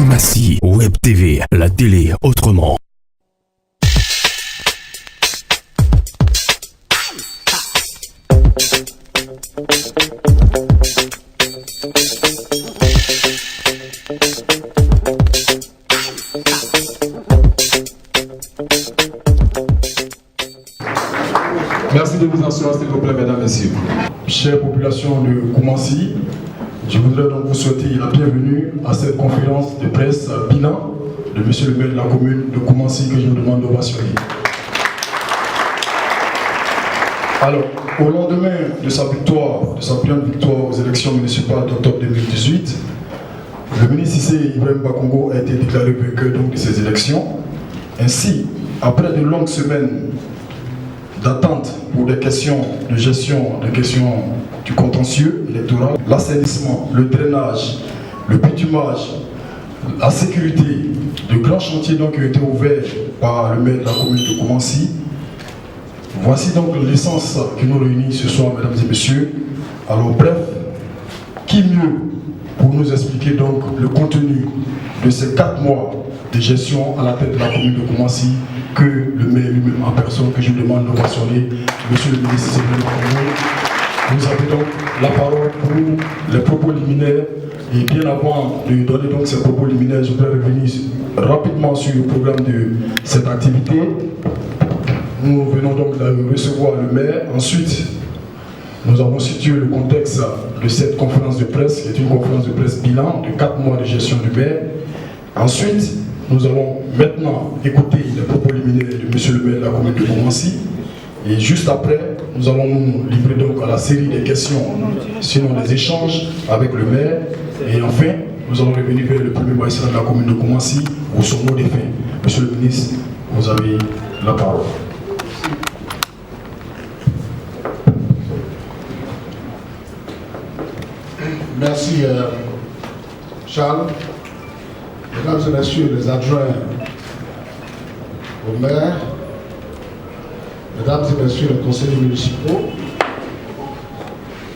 Koumassi Web TV, la télé autrement. Merci de vous asseoir, s'il vous plaît, mesdames et messieurs. Chère population de Koumassi, je voudrais donc vous souhaiter la bienvenue à cette conférence de presse bilan de monsieur le maire de la commune de Koumassi que je vous demande d'ovationner. Alors, au lendemain de sa victoire, de sa brillante victoire aux élections municipales d'octobre 2018, le ministre Cissé Ibrahim Bakongo a été déclaré vainqueur donc de ces élections. Ainsi, après de longues semaines d'attente pour des questions de gestion, des questions du contentieux électoral, l'assainissement, le drainage, le bitumage, la sécurité, de grands chantiers donc qui ont été ouverts par le maire de la commune de Koumassi. Voici donc l'essence qui nous réunit ce soir, mesdames et messieurs. Alors bref, qui mieux pour nous expliquer donc le contenu de ces 4 mois de gestion à la tête de la commune de Koumassi que le maire lui-même en personne, que je demande d'ovationner, monsieur le ministre Céline Bakongo. Vous avez donc la parole pour les propos liminaires. Et bien avant de donner donc ces propos liminaires, je voudrais revenir rapidement sur le programme de cette activité. Nous venons donc de recevoir le maire. Ensuite, nous avons situé le contexte de cette conférence de presse, qui est une conférence de presse bilan de 4 mois de gestion du maire. Ensuite, nous allons maintenant écouter les propos liminaires de monsieur le maire de la commune de Koumassi. Et juste après, nous allons nous livrer donc à la série des questions, sinon des échanges avec le maire. Et enfin, nous allons revenir vers le premier magistrat de la commune de Koumassi pour son mot de fin. Monsieur le ministre, vous avez la parole. Merci Charles. Mesdames et messieurs les adjoints au maire, mesdames et messieurs les conseillers municipaux,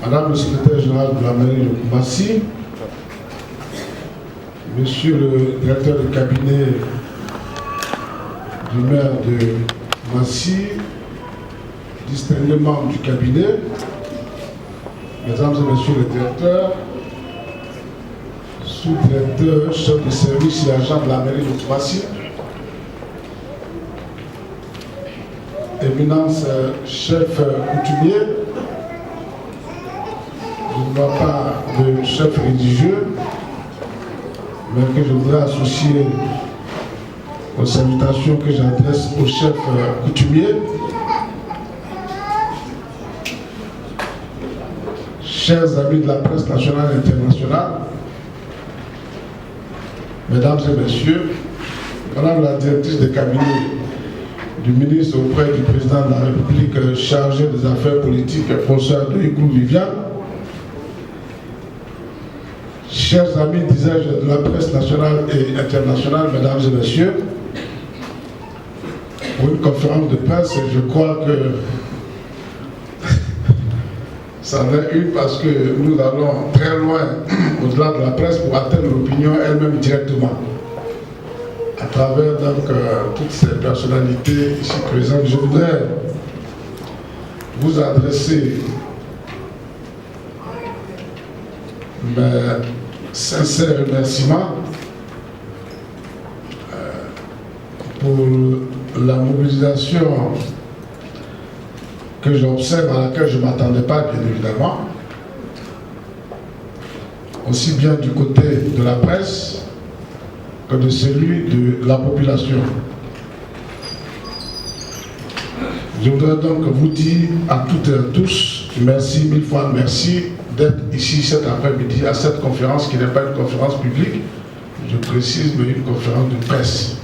madame le secrétaire général de la mairie de Koumassi, monsieur le directeur de cabinet du maire de Koumassi, distingués membres du cabinet, mesdames et messieurs les directeurs, sous-directeurs, chefs de service et agents de la mairie de Koumassi, éminence chef coutumier, je ne vois pas de chef religieux, mais que je voudrais associer aux salutations que j'adresse au chef coutumier. Chers amis de la presse nationale et internationale, mesdames et messieurs, madame la directrice de cabinet du ministre auprès du président de la République chargé des affaires politiques, professeur de Igloo Viviane, chers amis, disais-je, de la presse nationale et internationale, mesdames et messieurs, pour une conférence de presse, je crois que ça en est une parce que nous allons très loin au-delà de la presse pour atteindre l'opinion elle-même directement. À travers donc toutes ces personnalités ici présentes, je voudrais vous adresser mes sincères remerciements pour la mobilisation que j'observe, à laquelle je ne m'attendais pas, bien évidemment, aussi bien du côté de la presse que de celui de la population. Je voudrais donc vous dire à toutes et à tous, merci, 1000 fois merci d'être ici cet après-midi à cette conférence qui n'est pas une conférence publique, je précise, mais une conférence de presse.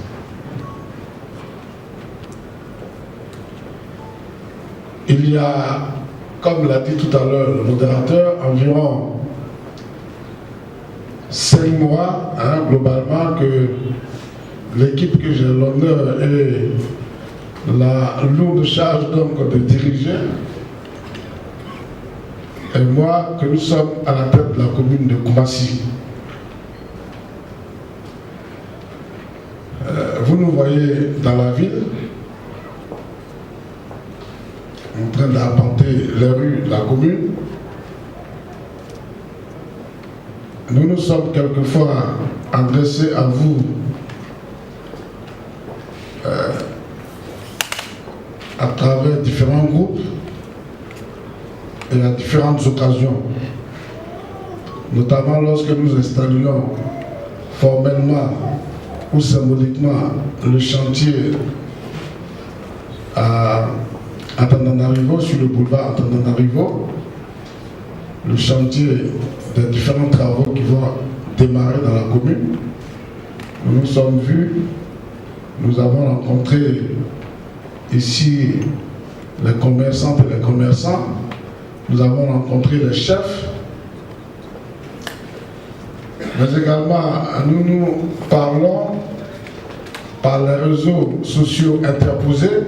Il y a, comme l'a dit tout à l'heure le modérateur, environ 5 mois, globalement, que l'équipe que j'ai l'honneur et la lourde charge donc de diriger, et moi, que nous sommes à la tête de la commune de Koumassi. Vous nous voyez dans la ville, en train d'arpenter les rues de la commune. Nous nous sommes quelquefois adressés à vous à travers différents groupes et à différentes occasions, notamment lorsque nous installions formellement ou symboliquement le chantier à Antananarivo, sur le boulevard Antananarivo, le chantier des différents travaux qui vont démarrer dans la commune. Nous nous sommes vus, nous avons rencontré ici les commerçantes et les commerçants, nous avons rencontré les chefs, mais également nous parlons par les réseaux sociaux interposés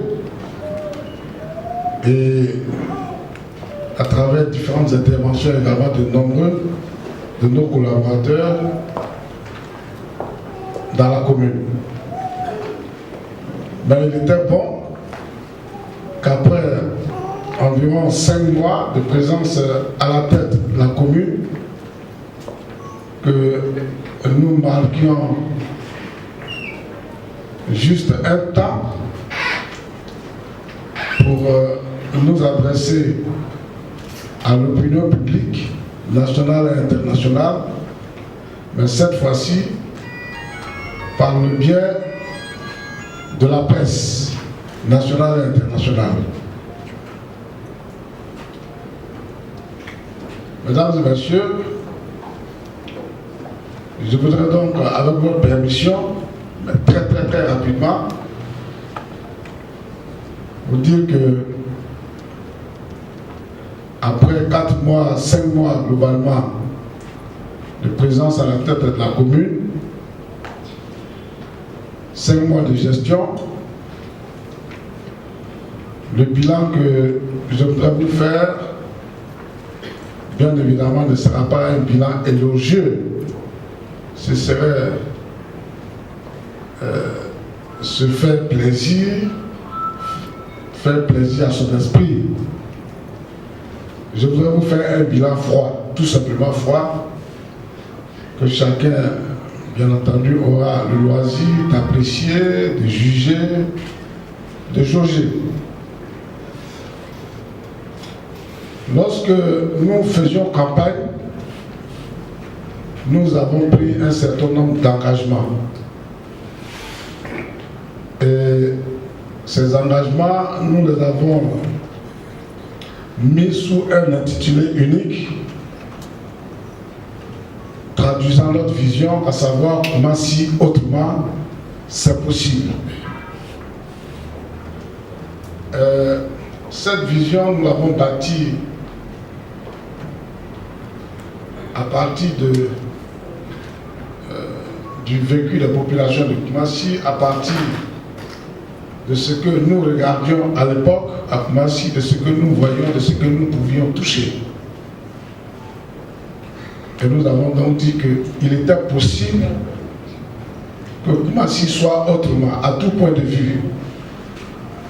et à travers différentes interventions également de nombreux de nos collaborateurs dans la commune. Mais il était bon qu'après environ 5 mois de présence à la tête de la commune, que nous marquions juste un temps pour nous adresser à l'opinion publique nationale et internationale, mais cette fois-ci par le biais de la presse nationale et internationale. Mesdames et messieurs, je voudrais donc, avec votre permission, mais très rapidement, vous dire que après 4 mois, 5 mois globalement de présence à la tête de la commune, 5 mois de gestion, le bilan que je voudrais vous faire, bien évidemment, ne sera pas un bilan élogieux. Ce serait se faire plaisir à son esprit. Je voudrais vous faire un bilan froid, tout simplement froid, que chacun, bien entendu, aura le loisir d'apprécier, de juger, de jauger. Lorsque nous faisions campagne, nous avons pris un certain nombre d'engagements. Et ces engagements, nous les avons mis sous un intitulé unique, traduisant notre vision, à savoir comment si autrement c'est possible. Cette vision, nous l'avons bâtie à partir du vécu des populations de Koumassi, à partir de ce que nous regardions à l'époque à Koumassi, de ce que nous voyions, de ce que nous pouvions toucher. Et nous avons donc dit qu'il était possible que Koumassi soit autrement, à tout point de vue,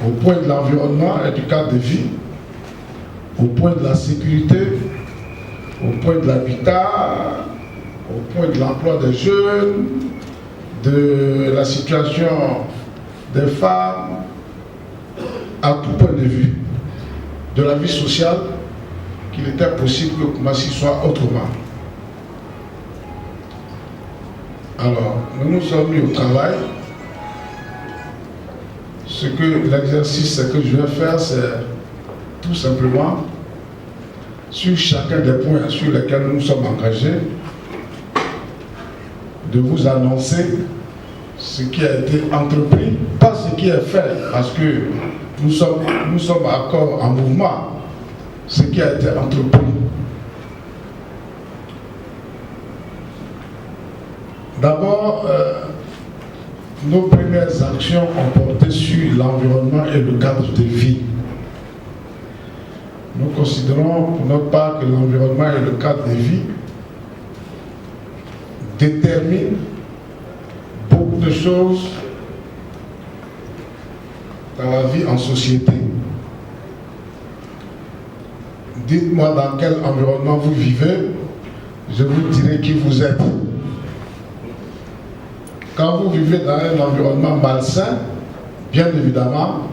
au point de l'environnement et du cadre de vie, au point de la sécurité, au point de l'habitat, au point de l'emploi des jeunes, de la situation des femmes, à tout point de vue, de la vie sociale, qu'il était possible que Koumassi soit autrement. Alors, nous nous sommes mis au travail. Ce que l'exercice que je vais faire, c'est tout simplement, sur chacun des points sur lesquels nous sommes engagés, de vous annoncer ce qui a été entrepris, pas ce qui est fait, parce que nous sommes encore en mouvement, ce qui a été entrepris. D'abord, nos premières actions ont porté sur l'environnement et le cadre de vie. Nous considérons pour notre part que l'environnement et le cadre de vie déterminent beaucoup de choses dans la vie en société. Dites-moi dans quel environnement vous vivez, je vous dirai qui vous êtes. Quand vous vivez dans un environnement malsain, bien évidemment,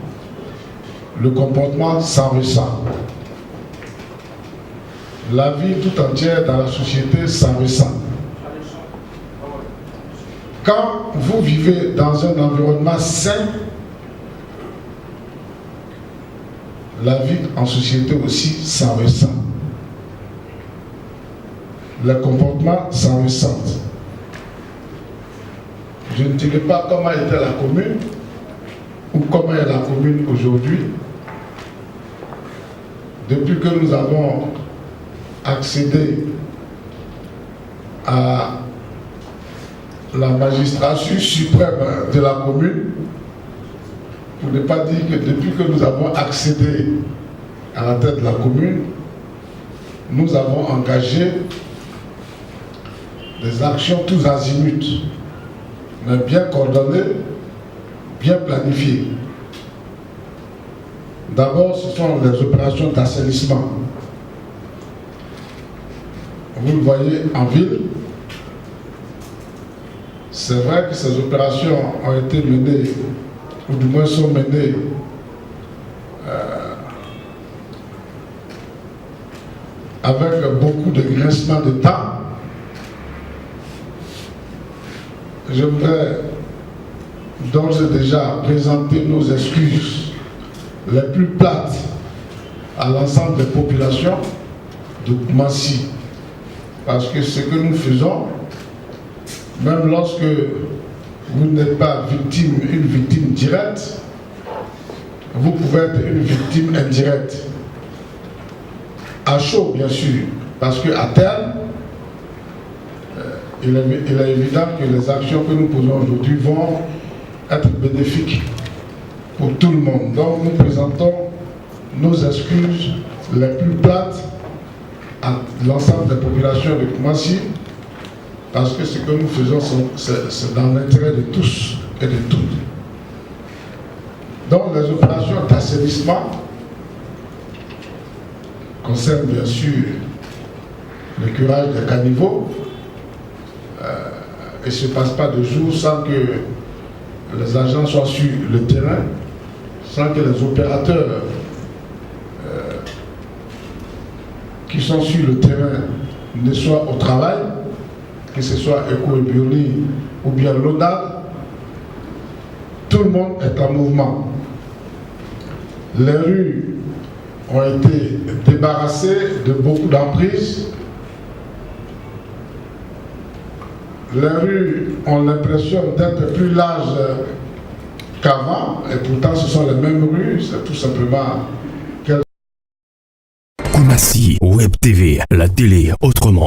le comportement s'en ressent. La vie tout entière dans la société s'en ressent. Quand vous vivez dans un environnement sain, la vie en société aussi s'en ressent. Le comportement s'en ressent. Je ne dirai pas comment était la commune ou comment est la commune aujourd'hui. Depuis que nous avons accédé à la magistrature suprême de la commune, pour ne pas dire que depuis que nous avons accédé à la tête de la commune, nous avons engagé des actions tous azimuts, mais bien coordonnées, bien planifiées. D'abord, ce sont les opérations d'assainissement. Vous le voyez en ville. C'est vrai que ces opérations ont été menées, ou du moins sont menées avec beaucoup de grincements de temps. Je voudrais d'ores et déjà présenter nos excuses les plus plates à l'ensemble des populations de Koumassi. Parce que ce que nous faisons, même lorsque vous n'êtes pas une victime directe, vous pouvez être une victime indirecte. À chaud, bien sûr, parce qu'à terme, il est évident que les actions que nous posons aujourd'hui vont être bénéfiques pour tout le monde. Donc nous présentons nos excuses les plus plates à l'ensemble des populations de Koumassi, parce que ce que nous faisons, c'est dans l'intérêt de tous et de toutes. Donc les opérations d'assainissement concernent bien sûr le curage des caniveaux. Il ne se passe pas de jour sans que les agents soient sur le terrain, sans que les opérateurs qui sont sur le terrain ne soient au travail, que ce soit Eco et Bioli ou bien l'ONAD. Tout le monde est en mouvement. Les rues ont été débarrassées de beaucoup d'emprises. Les rues ont l'impression d'être plus larges qu'avant, et pourtant ce sont les mêmes rues, c'est tout simplement Koumassi Web TV, la télé autrement.